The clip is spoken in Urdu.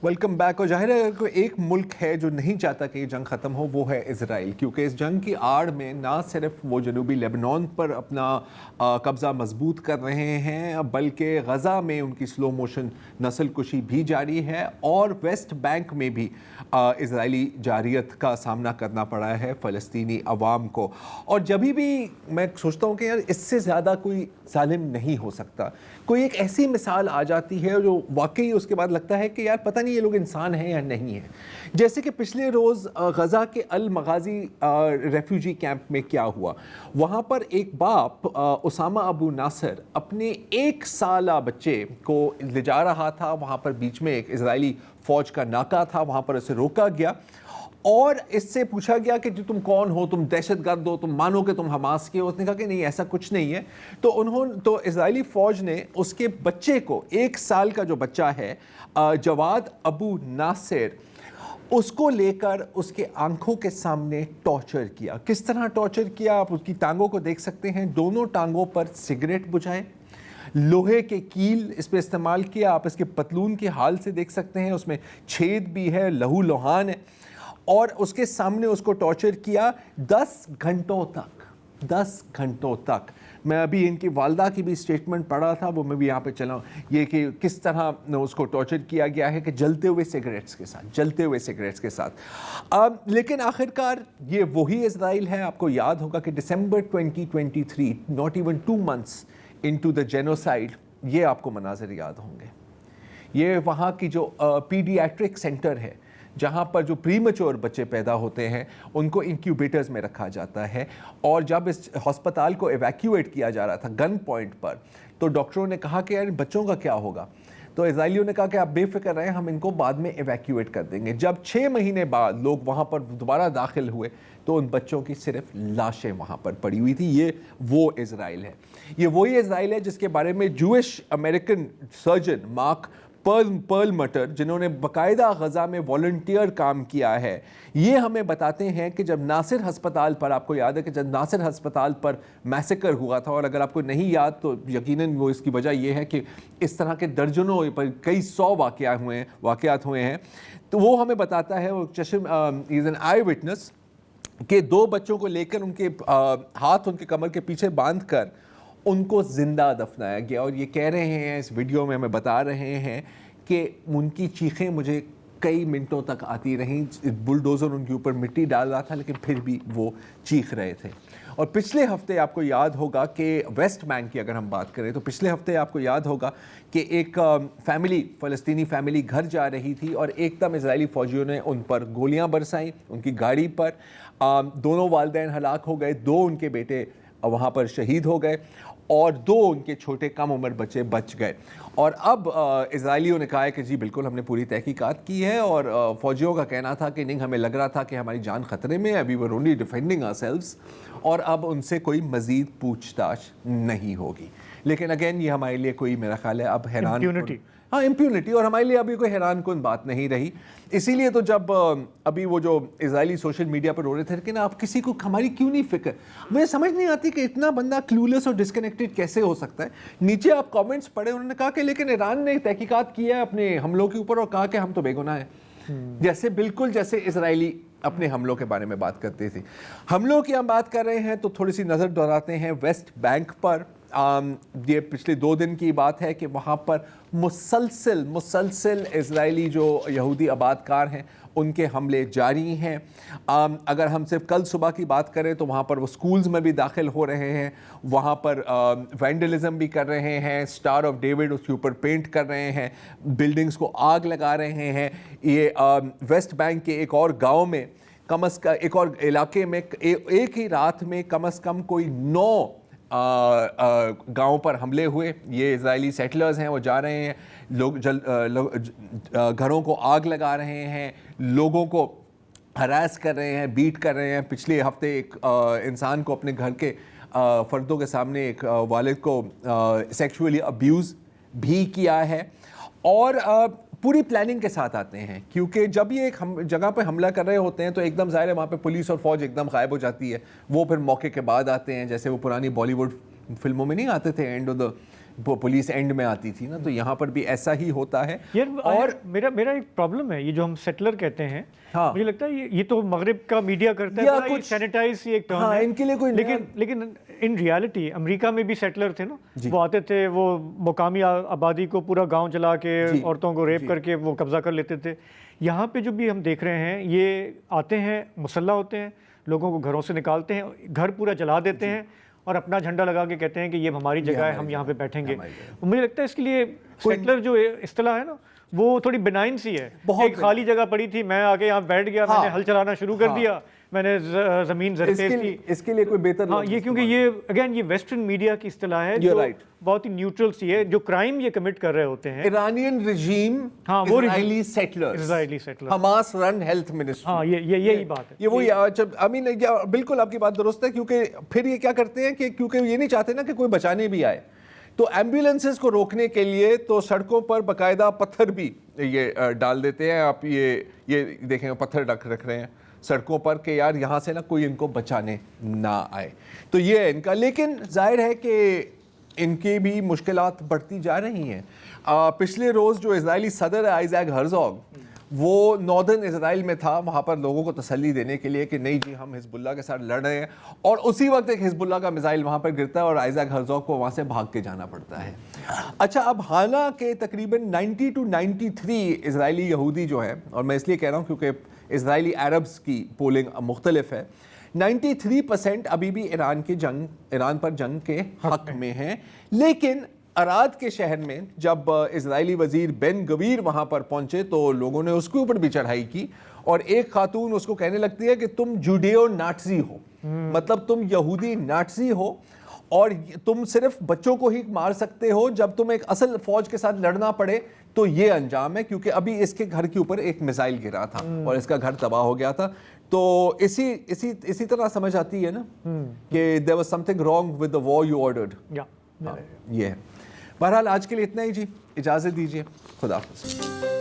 Welcome back. اور ظاہر ہے اگر کوئی ایک ملک ہے جو نہیں چاہتا کہ یہ جنگ ختم ہو وہ ہے اسرائیل، کیونکہ اس جنگ کی آڑ میں نہ صرف وہ جنوبی لیبنان پر اپنا قبضہ مضبوط کر رہے ہیں بلکہ غزہ میں ان کی سلو موشن نسل کشی بھی جاری ہے، اور ویسٹ بینک میں بھی اسرائیلی جارحیت کا سامنا کرنا پڑا ہے فلسطینی عوام کو. اور جبھی بھی میں سوچتا ہوں کہ یار اس سے زیادہ کوئی ظالم نہیں ہو سکتا، کوئی ایک ایسی مثال آ جاتی ہے جو واقعی اس کے بعد لگتا ہے کہ یار پتہ نہیں یہ لوگ انسان ہیں یا نہیں ہیں. جیسے کہ پچھلے روز غزہ کے المغازی ریفیوجی کیمپ میں کیا ہوا، وہاں پر ایک باپ اسامہ ابو ناصر اپنے 1 سالہ بچے کو لے جا رہا تھا. وہاں پر بیچ میں ایک اسرائیلی فوج کا ناکہ تھا، وہاں پر اسے روکا گیا اور اس سے پوچھا گیا کہ جو تم کون ہو، تم دہشت گرد ہو، تم مانو کہ تم حماس کے ہو. اس نے کہا کہ نہیں ایسا کچھ نہیں ہے. تو اسرائیلی فوج نے اس کے بچے کو، 1 سال کا جو بچہ ہے جواد ابو ناصر، اس کو لے کر اس کے آنکھوں کے سامنے ٹارچر کیا. کس طرح ٹارچر کیا آپ اس کی ٹانگوں کو دیکھ سکتے ہیں. دونوں ٹانگوں پر سگریٹ بجھائے، لوہے کے کیل اس پہ استعمال کیا. آپ اس کے پتلون کے حال سے دیکھ سکتے ہیں، اس میں چھید بھی ہے، لہو لہان ہے. اور اس کے سامنے اس کو ٹارچر کیا 10 گھنٹوں تک. میں ابھی ان کی والدہ کی بھی اسٹیٹمنٹ پڑھا تھا، وہ میں بھی یہاں پہ چلا ہوں، یہ کہ کس طرح اس کو ٹارچر کیا گیا ہے کہ جلتے ہوئے سگریٹس کے ساتھ. لیکن آخرکار یہ وہی اسرائیل ہے. آپ کو یاد ہوگا کہ دسمبر 2023، not even 2 months into the genocide، یہ آپ کو مناظر یاد ہوں گے. یہ وہاں کی جو پیڈیاٹرک سینٹر ہے جہاں پر جو پری میچور بچے پیدا ہوتے ہیں ان کو انکیوبیٹرز میں رکھا جاتا ہے. اور جب اس ہسپتال کو ایویکیویٹ کیا جا رہا تھا گن پوائنٹ پر، تو ڈاکٹروں نے کہا کہ یار بچوں کا کیا ہوگا. تو اسرائیلیوں نے کہا کہ آپ بے فکر رہیں، ہم ان کو بعد میں ایویکیویٹ کر دیں گے. جب 6 مہینے بعد لوگ وہاں پر دوبارہ داخل ہوئے تو ان بچوں کی صرف لاشیں وہاں پر پڑی ہوئی تھی. یہ وہ اسرائیل ہے، یہ وہی اسرائیل ہے جس کے بارے میں جوش امریکن سرجن مارک پرل مٹر، جنہوں نے باقاعدہ غزہ میں والنٹیئر کام کیا ہے، یہ ہمیں بتاتے ہیں کہ جب ناصر ہسپتال پر، آپ کو یاد ہے کہ جب ناصر ہسپتال پر میسیکر ہوا تھا، اور اگر آپ کو نہیں یاد تو یقیناً وہ اس کی وجہ یہ ہے کہ اس طرح کے درجنوں پر کئی 100 واقعات ہوئے ہیں. تو وہ ہمیں بتاتا ہے، وہ چشم از این آئی وٹنس، کہ 2 بچوں کو لے کر ان کے ہاتھ ان کے کمر کے پیچھے باندھ کر ان کو زندہ دفنایا گیا. اور یہ کہہ رہے ہیں اس ویڈیو میں ہمیں بتا رہے ہیں کہ ان کی چیخیں مجھے کئی منٹوں تک آتی رہیں. بلڈوزر ان کے اوپر مٹی ڈال رہا تھا لیکن پھر بھی وہ چیخ رہے تھے. اور پچھلے ہفتے آپ کو یاد ہوگا کہ ویسٹ بینک کی اگر ہم بات کریں تو پچھلے ہفتے آپ کو یاد ہوگا کہ ایک فلسطینی فیملی گھر جا رہی تھی اور ایک دم اسرائیلی فوجیوں نے ان پر گولیاں برسائیں ان کی گاڑی پر. دونوں والدین ہلاک ہو گئے، 2 ان کے بیٹے وہاں پر شہید ہو گئے اور 2 ان کے چھوٹے کم عمر بچے بچ گئے. اور اب اسرائیلیوں نے کہا ہے کہ جی بالکل ہم نے پوری تحقیقات کی ہے، اور فوجیوں کا کہنا تھا کہ نہیں، ہمیں لگ رہا تھا کہ ہماری جان خطرے میں ہے، ابھی we're only defending ourselves، اور اب ان سے کوئی مزید پوچھ تاچھ نہیں ہوگی. لیکن اگین یہ ہمارے لیے کوئی، میرا خیال ہے اب حیران امپیونٹی، اور ہمارے لیے ابھی کوئی حیران کن بات نہیں رہی. اسی لیے تو جب ابھی وہ جو اسرائیلی سوشل میڈیا پر رو رہے تھے کہ نا آپ کسی کو ہماری کیوں نہیں فکر، مجھے سمجھ نہیں آتی کہ اتنا بندہ کلولیس اور ڈسکنیکٹڈ کیسے ہو سکتا ہے. نیچے آپ کامنٹس پڑھے، انہوں نے کہا کہ لیکن ایران نے تحقیقات کی ہے اپنے حملوں کے اوپر اور کہا کہ ہم تو بے گناہ ہیں. جیسے اسرائیلی اپنے حملوں کے بارے میں بات کرتے تھے. حملوں کی ہم بات کر رہے ہیں تو تھوڑی سی نظر دوہراتے ہیں ویسٹ بینک پر. یہ پچھلے 2 دن کی بات ہے کہ وہاں پر مسلسل اسرائیلی جو یہودی آباد کار ہیں ان کے حملے جاری ہیں. اگر ہم صرف کل صبح کی بات کریں تو وہاں پر وہ سکولز میں بھی داخل ہو رہے ہیں، وہاں پر وینڈلزم بھی کر رہے ہیں، اسٹار آف ڈیوڈ اس کے اوپر پینٹ کر رہے ہیں، بلڈنگز کو آگ لگا رہے ہیں. یہ ویسٹ بینک کے ایک اور گاؤں میں ایک اور علاقے میں ایک ہی رات میں کم از کم کوئی 9 گاؤں پر حملے ہوئے. یہ اسرائیلی سیٹلرز ہیں، وہ جا رہے ہیں، لوگ گھروں کو آگ لگا رہے ہیں، لوگوں کو ہراس کر رہے ہیں، بیٹ کر رہے ہیں. پچھلے ہفتے ایک انسان کو اپنے گھر کے فردوں کے سامنے ایک والد کو سیکشولی ابیوز بھی کیا ہے. اور پوری پلاننگ کے ساتھ آتے ہیں، کیونکہ جب یہ ایک جگہ پہ حملہ کر رہے ہوتے ہیں تو ایک دم ظاہر ہے وہاں پہ پولیس اور فوج ایک دم غائب ہو جاتی ہے. وہ پھر موقع کے بعد آتے ہیں، جیسے وہ پرانی بالی ووڈ فلموں میں نہیں آتے تھے اینڈ آف دا وہ پولیس اینڈ میں آتی تھی نا, تو یہاں پر بھی ایسا ہی ہوتا ہے. اور میرا ایک پرابلم ہے, یہ جو ہم سیٹلر کہتے ہیں, مجھے لگتا ہے یہ تو مغرب کا میڈیا کرتا ہے, بڑا سینیٹائز سی ایک ٹرم ہے ان کے لیے کوئی, لیکن ان ریالٹی امریکہ میں بھی سیٹلر تھے نا, وہ آتے تھے, وہ مقامی آبادی کو پورا گاؤں جلا کے عورتوں کو ریپ کر کے وہ قبضہ کر لیتے تھے. یہاں پہ جو بھی ہم دیکھ رہے ہیں, یہ آتے ہیں, مسلح ہوتے ہیں, لوگوں کو گھروں سے نکالتے ہیں, گھر پورا جلا دیتے ہیں اور اپنا جھنڈا لگا کے کہتے ہیں کہ یہ ہماری جگہ ہے, ہم یہاں پہ بیٹھیں گے. مجھے لگتا ہے اس کے لیے سیٹلر جو اصطلاح ہے نا, وہ تھوڑی بنائن سی ہے. ایک خالی جگہ پڑی تھی, میں آگے یہاں بیٹھ گیا, میں نے ہل چلانا شروع کر دیا, میں نے زمین زرخیز کی. اس کے لیے کوئی بہتر, ہاں, یہ کیونکہ یہ اگین یہ ویسٹرن میڈیا کی اصطلاح ہے جو بہت ہی نیوٹرل سی ہے. جو کرائم یہ کمٹ کر رہے ہوتے ہیں, ایرانین رجیم, اسرائیلی سیٹلرز, حماس رن ہیلتھ منسٹری. ہاں, یہی بات ہے. یہ وہی بالکل آپ کی بات درست ہے, کیونکہ پھر یہ کیا کرتے ہیں کہ کیونکہ یہ نہیں چاہتے نا کہ کوئی بچانے بھی آئے, تو ایمبولینسز کو روکنے کے لیے تو سڑکوں پر باقاعدہ پتھر بھی یہ ڈال دیتے ہیں. آپ یہ دیکھیں, پتھر رکھ رہے ہیں سڑکوں پر کہ یار یہاں سے نا کوئی ان کو بچانے نہ آئے. تو یہ ہے ان کا. لیکن ظاہر ہے کہ ان کی بھی مشکلات بڑھتی جا رہی ہیں. پچھلے روز جو اسرائیلی صدر ہے آئزیک ہرزوگ, وہ ناردرن اسرائیل میں تھا, وہاں پر لوگوں کو تسلی دینے کے لیے کہ نہیں جی ہم حزب اللہ کے ساتھ لڑ رہے ہیں, اور اسی وقت ایک حزب اللہ کا میزائل وہاں پر گرتا ہے اور آئزیک ہرزوگ کو وہاں سے بھاگ کے جانا پڑتا ہے. اچھا, اب حالانکہ تقریباً 90 to 93 اسرائیلی یہودی جو ہیں, اور میں اس لیے کہہ رہا ہوں کیونکہ اسرائیلی عربز کی پولنگ مختلف ہے, 93% ابھی بھی ایران پر جنگ کے حق میں ہیں. لیکن اراد کے شہر میں جب اسرائیلی وزیر بن گویر وہاں پر پہنچے تو لوگوں نے اس کے اوپر بھی چڑھائی کی, اور ایک خاتون اس کو کہنے لگتی ہے کہ تم جوڈیو ناٹسی ہو, مطلب تم یہودی ناٹسی ہو, اور تم صرف بچوں کو ہی مار سکتے ہو, جب تم ایک اصل فوج کے ساتھ لڑنا پڑے تو یہ انجام ہے. کیونکہ ابھی اس کے گھر کے اوپر ایک میزائل گرا تھا اور اس کا گھر تباہ ہو گیا تھا. تو اسی طرح سمجھ آتی ہے نا کہ there was something wrong with the war you ordered. یہ ہے. بہرحال آج کے لیے اتنا ہی جی, اجازت دیجیے, خدا حافظ.